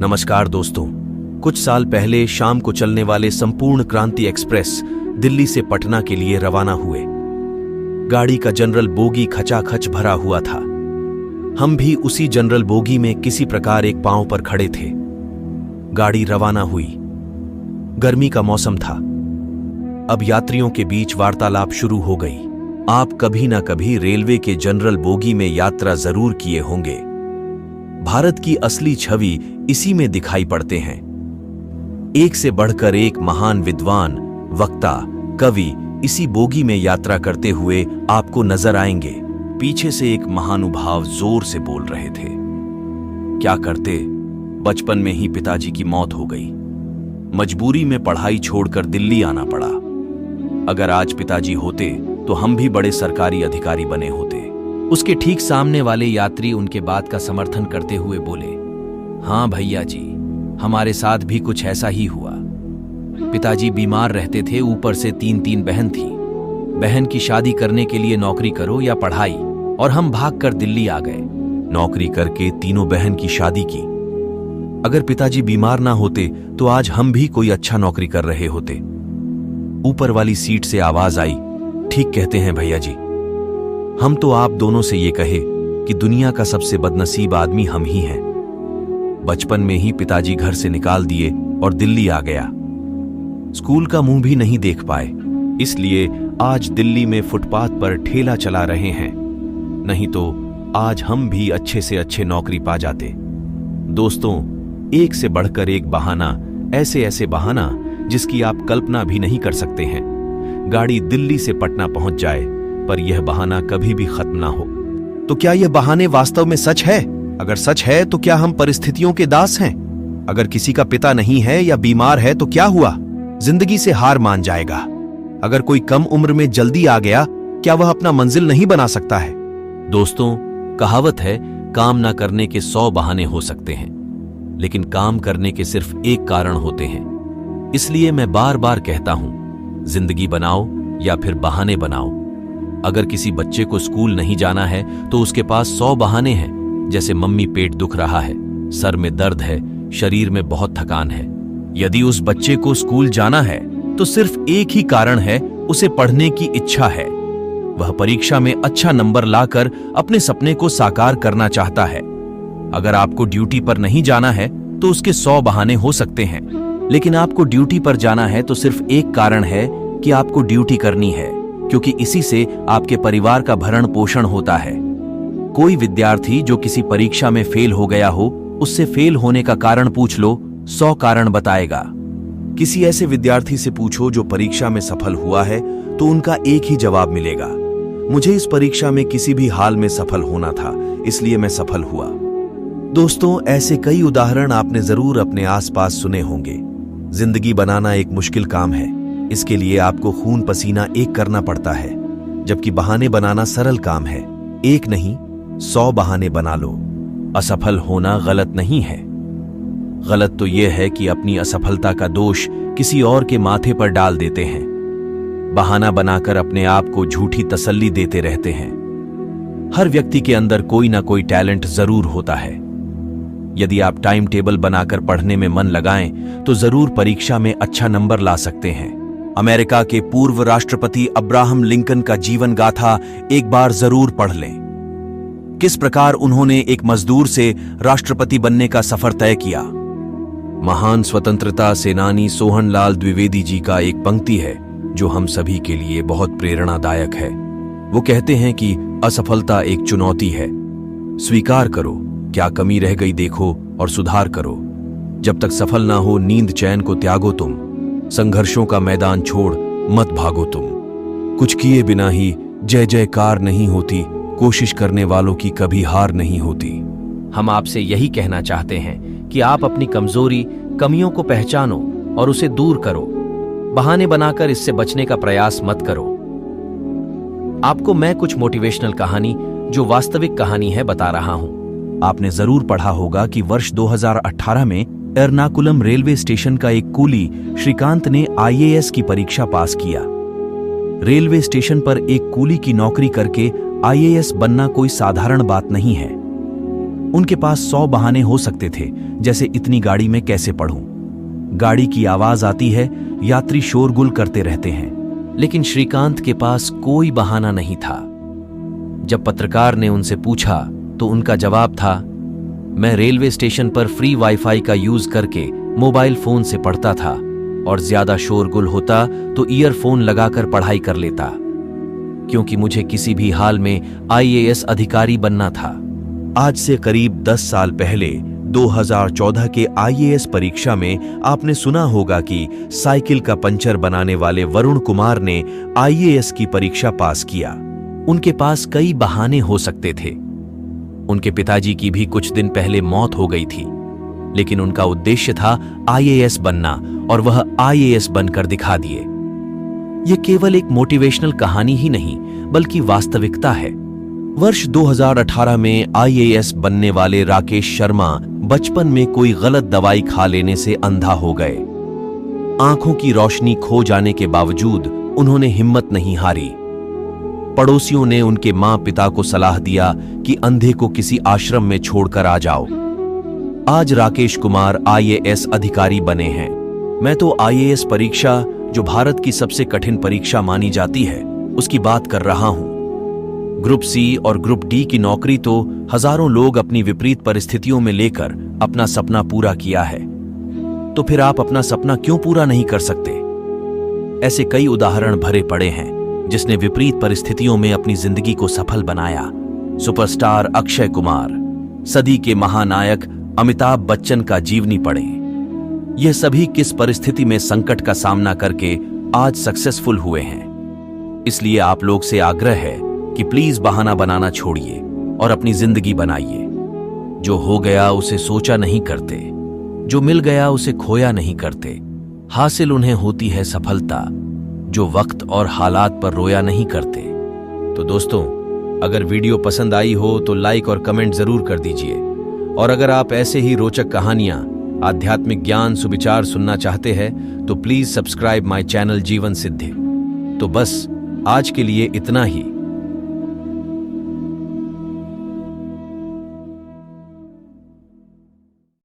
नमस्कार दोस्तों। कुछ साल पहले शाम को चलने वाले संपूर्ण क्रांति एक्सप्रेस दिल्ली से पटना के लिए रवाना हुए। गाड़ी का जनरल बोगी खचाखच भरा हुआ था। हम भी उसी जनरल बोगी में किसी प्रकार एक पांव पर खड़े थे। गाड़ी रवाना हुई। गर्मी का मौसम था। अब यात्रियों के बीच वार्तालाप शुरू हो गई। आप कभी ना कभी रेलवे के जनरल बोगी में यात्रा जरूर किए होंगे। भारत की असली छवि इसी में दिखाई पड़ते हैं। एक से बढ़कर एक महान विद्वान, वक्ता, कवि इसी बोगी में यात्रा करते हुए आपको नजर आएंगे। पीछे से एक महानुभाव जोर से बोल रहे थे। क्या करते, बचपन में ही पिताजी की मौत हो गई। मजबूरी में पढ़ाई छोड़कर दिल्ली आना पड़ा। अगर आज पिताजी होते तो हम भी बड़े सरकारी अधिकारी बने होते। उसके ठीक सामने वाले यात्री उनके बात का समर्थन करते हुए बोले, हाँ भैया जी, हमारे साथ भी कुछ ऐसा ही हुआ। पिताजी बीमार रहते थे, ऊपर से 3 बहन थी। बहन की शादी करने के लिए नौकरी करो या पढ़ाई, और हम भागकर दिल्ली आ गए। नौकरी करके तीनों बहन की शादी की। अगर पिताजी बीमार ना होते तो आज हम भी कोई अच्छा नौकरी कर रहे होते। ऊपर वाली सीट से आवाज आई, ठीक कहते हैं भैया जी। हम तो आप दोनों से ये कहे कि दुनिया का सबसे बदनसीब आदमी हम ही हैं। बचपन में ही पिताजी घर से निकाल दिए और दिल्ली आ गया। स्कूल का मुंह भी नहीं देख पाए, इसलिए आज दिल्ली में फुटपाथ पर ठेला चला रहे हैं। नहीं तो आज हम भी अच्छे से अच्छे नौकरी पा जाते। दोस्तों, एक से बढ़कर एक बहाना, ऐसे ऐसे बहाना जिसकी आप कल्पना भी नहीं कर सकते हैं। गाड़ी दिल्ली से पटना पहुंच जाए पर यह बहाना कभी भी खत्म ना हो। तो क्या यह बहाने वास्तव में सच है? अगर सच है तो क्या हम परिस्थितियों के दास हैं? अगर किसी का पिता नहीं है या बीमार है तो क्या हुआ? जिंदगी से हार मान जाएगा। अगर कोई कम उम्र में जल्दी आ गया, क्या वह अपना मंजिल नहीं बना सकता है? दोस्तों, कहावत है, काम ना करने के 100 बहाने हो सकते हैं, लेकिन काम करने के सिर्फ एक कारण होते हैं। इसलिए मैं बार बार कहता हूं, जिंदगी बनाओ या फिर बहाने बनाओ। अगर किसी बच्चे को स्कूल नहीं जाना है तो उसके पास 100 बहाने हैं, जैसे मम्मी पेट दुख रहा है, सर में दर्द है, शरीर में बहुत थकान है। यदि उस बच्चे को स्कूल जाना है तो सिर्फ एक ही कारण है, उसे पढ़ने की इच्छा है। वह परीक्षा में अच्छा नंबर लाकर अपने सपने को साकार करना चाहता है। अगर आपको ड्यूटी पर नहीं जाना है तो उसके 100 बहाने हो सकते हैं, लेकिन आपको ड्यूटी पर जाना है तो सिर्फ एक कारण है कि आपको ड्यूटी करनी है, क्योंकि इसी से आपके परिवार का भरण पोषण होता है। कोई विद्यार्थी जो किसी परीक्षा में फेल हो गया हो, उससे फेल होने का कारण पूछ लो, 100 कारण बताएगा। किसी ऐसे विद्यार्थी से पूछो जो परीक्षा में सफल हुआ है, तो उनका एक ही जवाब मिलेगा, मुझे इस परीक्षा में किसी भी हाल में सफल होना था, इसलिए मैं सफल हुआ। दोस्तों, ऐसे कई उदाहरण आपने जरूर अपने आसपास सुने होंगे। जिंदगी बनाना एक मुश्किल काम है। इसके लिए आपको खून पसीना एक करना पड़ता है, जबकि बहाने बनाना सरल काम है। एक नहीं, 100 बहाने बना लो। असफल होना गलत नहीं है। गलत तो यह है कि अपनी असफलता का दोष किसी और के माथे पर डाल देते हैं। बहाना बनाकर अपने आप को झूठी तसल्ली देते रहते हैं। हर व्यक्ति के अंदर कोई ना कोई टैलेंट जरूर होता है। यदि आप टाइम टेबल बनाकर पढ़ने में मन लगाएं तो जरूर परीक्षा में अच्छा नंबर ला सकते हैं। अमेरिका के पूर्व राष्ट्रपति अब्राहम लिंकन का जीवन गाथा एक बार जरूर पढ़ लें। किस प्रकार उन्होंने एक मजदूर से राष्ट्रपति बनने का सफर तय किया। महान स्वतंत्रता सेनानी सोहनलाल द्विवेदी जी का एक पंक्ति है जो हम सभी के लिए बहुत प्रेरणादायक है। वो कहते हैं कि असफलता एक चुनौती है, स्वीकार करो, क्या कमी रह गई देखो और सुधार करो। जब तक सफल ना हो नींद चैन को त्यागो तुम, संघर्षों का मैदान छोड़ मत भागो तुम। कुछ किए बिना ही जय जयकार नहीं होती, कोशिश करने वालों की कभी हार नहीं होती। हम आपसे यही कहना चाहते हैं कि आप अपनी कमजोरी, कमियों को पहचानो और उसे दूर करो। बहाने बनाकर इससे बचने का प्रयास मत करो। आपको मैं कुछ मोटिवेशनल कहानी, जो वास्तविक कहानी है, बता रहा हूं। आपने जरूर पढ़ा होगा कि वर्ष 2018 में एर्नाकुलम रेलवे स्टेशन का एक कूली श्रीकांत ने IAS की परीक्षा पास किया। रेलवे स्टेशन पर एक कूली की नौकरी करके IAS बनना कोई साधारण बात नहीं है। उनके पास 100 बहाने हो सकते थे, जैसे इतनी गाड़ी में कैसे पढ़ूं, गाड़ी की आवाज आती है, यात्री शोरगुल करते रहते हैं। लेकिन श्रीकांत के पास कोई बहाना नहीं था। जब पत्रकार ने उनसे पूछा तो उनका जवाब था, मैं रेलवे स्टेशन पर फ्री वाईफाई का यूज करके मोबाइल फोन से पढ़ता था और ज्यादा शोरगुल होता तो ईयरफोन लगाकर पढ़ाई कर लेता, क्योंकि मुझे किसी भी हाल में आईएएस अधिकारी बनना था। आज से करीब 10 साल पहले 2014 के आईएएस परीक्षा में आपने सुना होगा कि साइकिल का पंचर बनाने वाले वरुण कुमार ने आईएएस की परीक्षा पास किया। उनके पास कई बहाने हो सकते थे। उनके पिताजी की भी कुछ दिन पहले मौत हो गई थी, लेकिन उनका उद्देश्य था आईएएस बनना और वह आईएएस बनकर दिखा दिए। यह केवल एक मोटिवेशनल कहानी ही नहीं, बल्कि वास्तविकता है। वर्ष 2018 में आईएएस बनने वाले राकेश शर्मा बचपन में कोई गलत दवाई खा लेने से अंधा हो गए। आंखों की रोशनी खो जाने के बावजूद उन्होंने हिम्मत नहीं हारी। पड़ोसियों ने उनके मां पिता को सलाह दिया कि अंधे को किसी आश्रम में छोड़कर आ जाओ। आज राकेश कुमार आईएएस अधिकारी बने हैं। मैं तो आईएएस परीक्षा, जो भारत की सबसे कठिन परीक्षा मानी जाती है, उसकी बात कर रहा हूं। ग्रुप सी और ग्रुप डी की नौकरी तो हजारों लोग अपनी विपरीत परिस्थितियों में लेकर अपना सपना पूरा किया है। तो फिर आप अपना सपना क्यों पूरा नहीं कर सकते? ऐसे कई उदाहरण भरे पड़े हैं जिसने विपरीत परिस्थितियों में अपनी जिंदगी को सफल बनाया। सुपरस्टार अक्षय कुमार, सदी के महानायक अमिताभ बच्चन का जीवनी पढ़ें। यह सभी किस परिस्थिति में संकट का सामना करके आज सक्सेसफुल हुए हैं। इसलिए आप लोग से आग्रह है कि प्लीज बहाना बनाना छोड़िए और अपनी जिंदगी बनाइए। जो हो गया उसे सोचा नहीं करते, जो मिल गया उसे खोया नहीं करते। हासिल उन्हें होती है सफलता, जो वक्त और हालात पर रोया नहीं करते। तो दोस्तों, अगर वीडियो पसंद आई हो तो लाइक और कमेंट जरूर कर दीजिए। और अगर आप ऐसे ही रोचक कहानियां, आध्यात्मिक ज्ञान, सुविचार सुनना चाहते हैं तो प्लीज सब्सक्राइब माय चैनल जीवन सिद्धि। तो बस आज के लिए इतना ही।